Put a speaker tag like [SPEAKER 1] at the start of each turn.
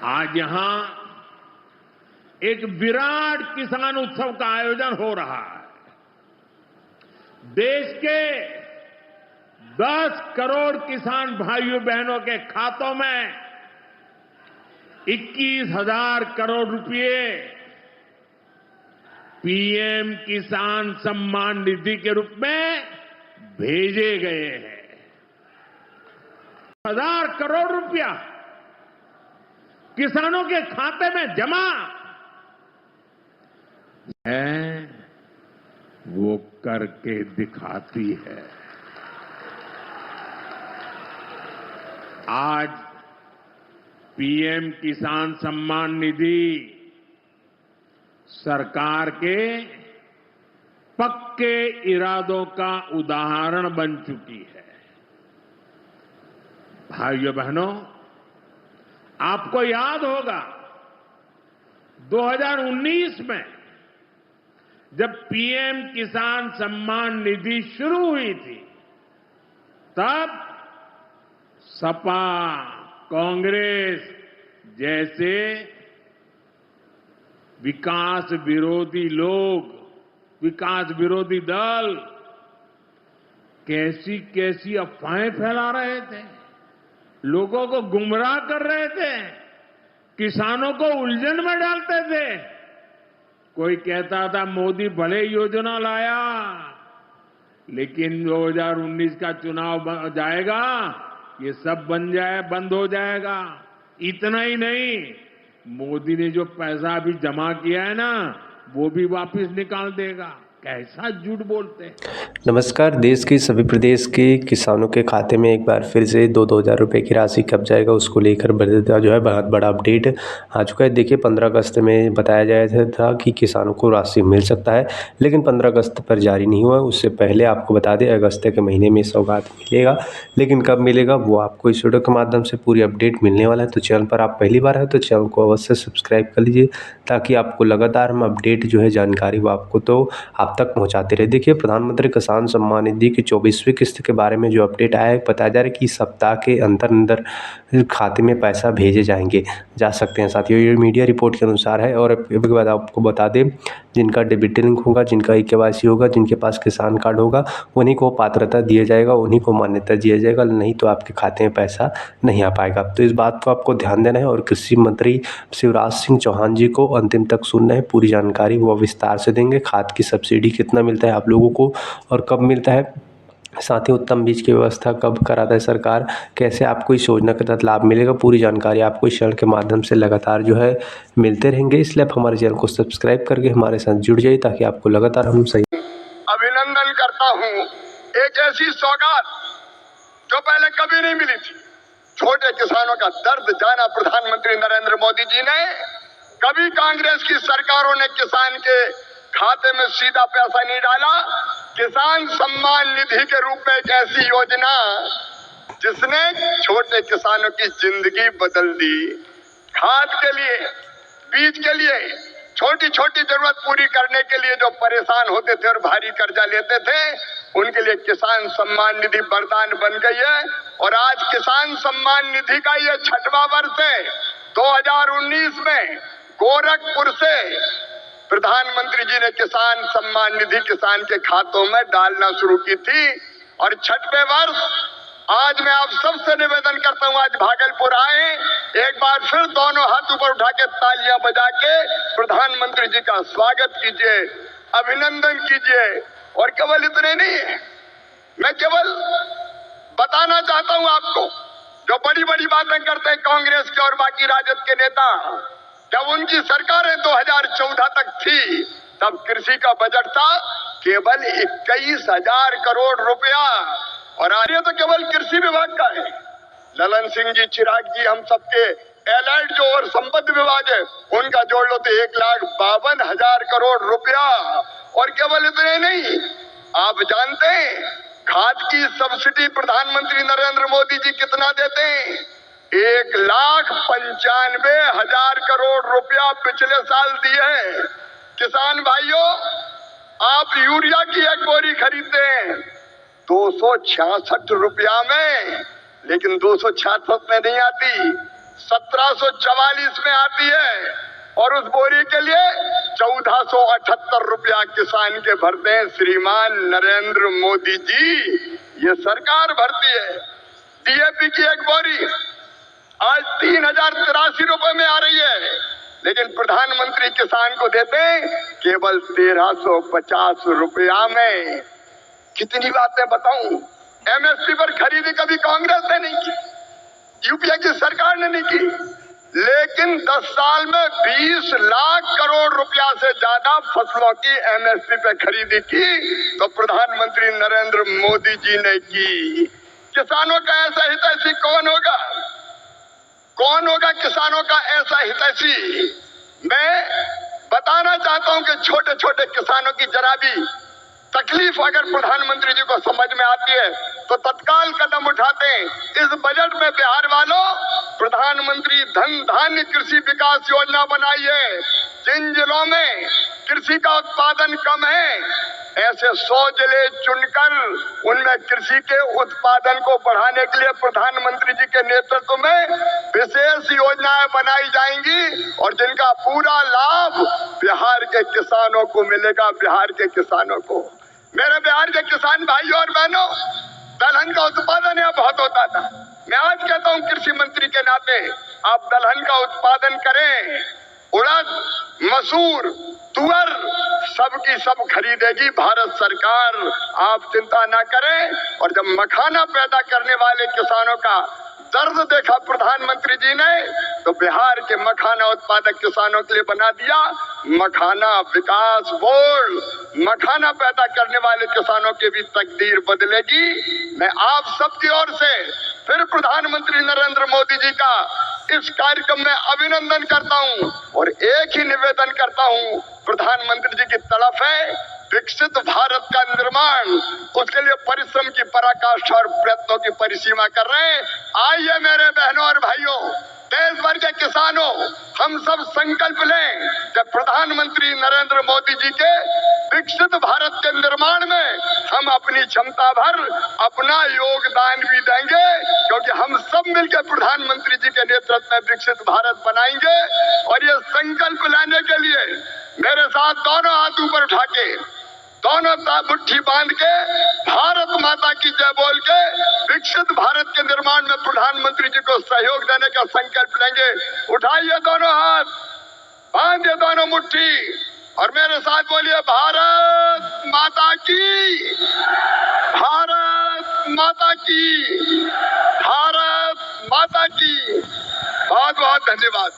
[SPEAKER 1] आज यहां एक विराट किसान उत्सव का आयोजन हो रहा है। देश के 10 करोड़ किसान भाइयों बहनों के खातों में 21,000 करोड़ रुपए पीएम किसान सम्मान निधि के रूप में भेजे गए हैं। 1,000 करोड़ रुपया किसानों के खाते में जमा है, वो करके दिखाती है। आज पीएम किसान सम्मान निधि सरकार के पक्के इरादों का उदाहरण बन चुकी है। भाइयों बहनों, आपको याद होगा 2019 में जब पीएम किसान सम्मान निधि शुरू हुई थी, तब सपा, कांग्रेस जैसे विकास विरोधी लोग, विकास विरोधी दल कैसी कैसी अफवाहें फैला रहे थे, लोगों को गुमराह कर रहे थे, किसानों को उलझन में डालते थे। कोई कहता था मोदी भले योजना लाया, लेकिन 2019 का चुनाव जाएगा, ये सब बंद हो जाएगा। इतना ही नहीं, मोदी ने जो पैसा अभी जमा किया है ना, वो भी वापस निकाल देगा। कैसा झूठ बोलते हैं।
[SPEAKER 2] नमस्कार। देश के सभी प्रदेश के किसानों के खाते में एक बार फिर से 2,000 रुपये की राशि कब जाएगा, उसको लेकर बहुत बड़ा अपडेट आ चुका है। देखिए, 15 अगस्त में बताया गया था कि किसानों को राशि मिल सकता है, लेकिन 15 अगस्त पर जारी नहीं हुआ। उससे पहले आपको बता दें, अगस्त के महीने में सौगात मिलेगा, लेकिन कब मिलेगा वो आपको इस वीडियो के माध्यम से पूरी अपडेट मिलने वाला है। तो चैनल पर आप पहली बार है तो चैनल को अवश्य सब्सक्राइब कर लीजिए, ताकि आपको लगातार हम अपडेट जो है जानकारी वो आपको तो आप तक पहुंचाते रहे। देखिए, प्रधानमंत्री किसान सम्मान निधि की 24वीं किस्त के बारे में जो अपडेट आया है, बताया जा रहा है कि सप्ताह के अंदर खाते में पैसा भेजे जा सकते हैं साथियों। ये मीडिया रिपोर्ट के अनुसार है। और एक बात आपको बता दें, जिनका डेबिट लिंक होगा, जिनका केवाईसी होगा, जिनके पास किसान कार्ड होगा, उन्हीं को पात्रता दिया जाएगा, उन्हीं को मान्यता दिया जाएगा, नहीं तो आपके खाते में पैसा नहीं आ पाएगा। तो इस बात को आपको ध्यान देना है। और कृषि मंत्री शिवराज सिंह चौहान जी को अंतिम तक सुनना है, पूरी जानकारी वो विस्तार से देंगे। खाद की सब्सिडी कितना मिलता है आप लोगों को और कब मिलता है, साथ ही उत्तम बीज की व्यवस्था कब कराता है सरकार, कैसे आपको इस योजना के तहत लाभ मिलेगा, पूरी जानकारी आपको इस चैनल के माध्यम से लगातार जो है मिलते रहेंगे। इसलिए आप हमारे चैनल को सब्सक्राइब करके हमारे साथ जुड़ जाइए, ताकि आपको लगातार हम सही
[SPEAKER 3] अभिनंदन करता हूँ। एक ऐसी सौगात जो पहले कभी नहीं मिली थी। छोटे किसानों का दर्द जाना प्रधानमंत्री नरेंद्र मोदी जी ने। कभी कांग्रेस की सरकारों ने किसान के खाते में सीधा पैसा नहीं डाला। किसान सम्मान निधि के रूप में एक ऐसी योजना जिसने छोटे किसानों की जिंदगी बदल दी। खाद के लिए, बीज के लिए, छोटी छोटी जरूरत पूरी करने के लिए जो परेशान होते थे और भारी कर्जा लेते थे, उनके लिए किसान सम्मान निधि वरदान बन गई है। और आज किसान सम्मान निधि का ये 6वां वर्ष है। 2019 में गोरखपुर से प्रधानमंत्री जी ने किसान सम्मान निधि किसान के खातों में डालना शुरू की थी। और 6वें वर्ष आज मैं आप सबसे निवेदन करता हूं, आज भागलपुर आए, एक बार फिर दोनों हाथ ऊपर उठा के तालियां बजा के प्रधानमंत्री जी का स्वागत कीजिए, अभिनंदन कीजिए। और केवल इतने नहीं है, मैं केवल बताना चाहता हूं आपको, जो बड़ी बड़ी बातें करते हैं कांग्रेस के और बाकी राजद के नेता, जब उनकी सरकारें 2014 तक थी, तब कृषि का बजट था केवल 21,000 करोड़ रुपया। और आज ये तो केवल कृषि विभाग का है। ललन सिंह जी, चिराग जी, हम सबके एलाइड जो और संपत्ति विभाग है, उनका जोड़ लो तो 1,52,000 करोड़ रुपया। और केवल इतने नहीं, आप जानते हैं खाद की सब्सिडी प्रधानमंत्री नरेंद्र मोदी जी कितना देते हैं? 1,95,000 करोड़ रुपया पिछले साल दिए हैं। किसान भाइयों, आप यूरिया की एक बोरी खरीदते हैं 266 रुपया में, लेकिन 266 में नहीं आती, 1744 में आती है और उस बोरी के लिए 1478 रुपया किसान के भरते हैं श्रीमान नरेंद्र मोदी जी। ये सरकार भरती है। डीएपी की एक बोरी आज 3083 रुपए में आ रही है, लेकिन प्रधानमंत्री किसान को देते हैं केवल 1350 रुपया में। कितनी बातें बताऊं। एमएसपी पर खरीदी कभी कांग्रेस ने नहीं की, यूपीए की सरकार ने नहीं की, लेकिन 10 साल में 20 लाख करोड़ रुपया से ज्यादा फसलों की एमएसपी पे खरीदी की तो प्रधानमंत्री नरेंद्र मोदी जी ने की। किसानों का ऐसा हितैषी कौन होगा? कौन होगा किसानों का ऐसा हितैषी? मैं बताना चाहता हूं कि छोटे छोटे किसानों की जरा भी तकलीफ अगर प्रधानमंत्री जी को समझ में आती है तो तत्काल कदम उठाते हैं। इस बजट में बिहार वालों प्रधानमंत्री धन धान्य कृषि विकास योजना बनाई है। जिन जिलों में कृषि का उत्पादन कम है, ऐसे 100 जिले चुनकर उनमें कृषि के उत्पादन को बढ़ाने के लिए प्रधानमंत्री जी के नेतृत्व में विशेष योजनाएं बनाई जाएंगी और जिनका पूरा लाभ बिहार के किसानों को मिलेगा। बिहार के किसानों को, मेरे बिहार के किसान भाइयों और बहनों, दलहन का उत्पादन यहाँ बहुत होता था। मैं आज कहता हूँ कृषि मंत्री के नाते, आप दलहन का उत्पादन करें। उड़द, मसूर, तुअर सबकी सब खरीदेगी भारत सरकार, आप चिंता ना करें। और जब मखाना पैदा करने वाले किसानों का दर्द देखा प्रधानमंत्री जी ने तो बिहार के मखाना उत्पादक किसानों के लिए बना दिया मखाना विकास बोर्ड। मखाना पैदा करने वाले किसानों की भी तकदीर बदलेगी। मैं आप सबकी ओर से फिर प्रधानमंत्री नरेंद्र मोदी जी का इस कार्यक्रम में अभिनंदन करता हूं और एक ही निवेदन करता हूं, प्रधानमंत्री जी की तड़प है विकसित भारत का निर्माण, उसके लिए परिश्रम की पराकाष्ठा और प्रयत्नों की परिसीमा कर रहे हैं। आइए मेरे बहनों और भाइयों, देश भर के किसानों, हम सब संकल्प लें कि प्रधानमंत्री नरेंद्र मोदी जी के विकसित भारत के निर्माण में हम अपनी क्षमता भर अपना योगदान भी देंगे, क्योंकि हम सब मिलकर प्रधानमंत्री जी के नेतृत्व में विकसित भारत बनाएंगे। और ये संकल्प लेने के लिए मेरे साथ दोनों हाथ ऊपर उठा के, दोनों मुट्ठी बांध के, भारत माता की जय बोल के विकसित भारत के निर्माण में प्रधानमंत्री जी को सहयोग देने का संकल्प लेंगे। उठाइए दोनों हाथ, बांधिए दोनों मुट्ठी और मेरे साथ बोलिए भारत माता की, भारत माता की, भारत माता की। बहुत बहुत धन्यवाद।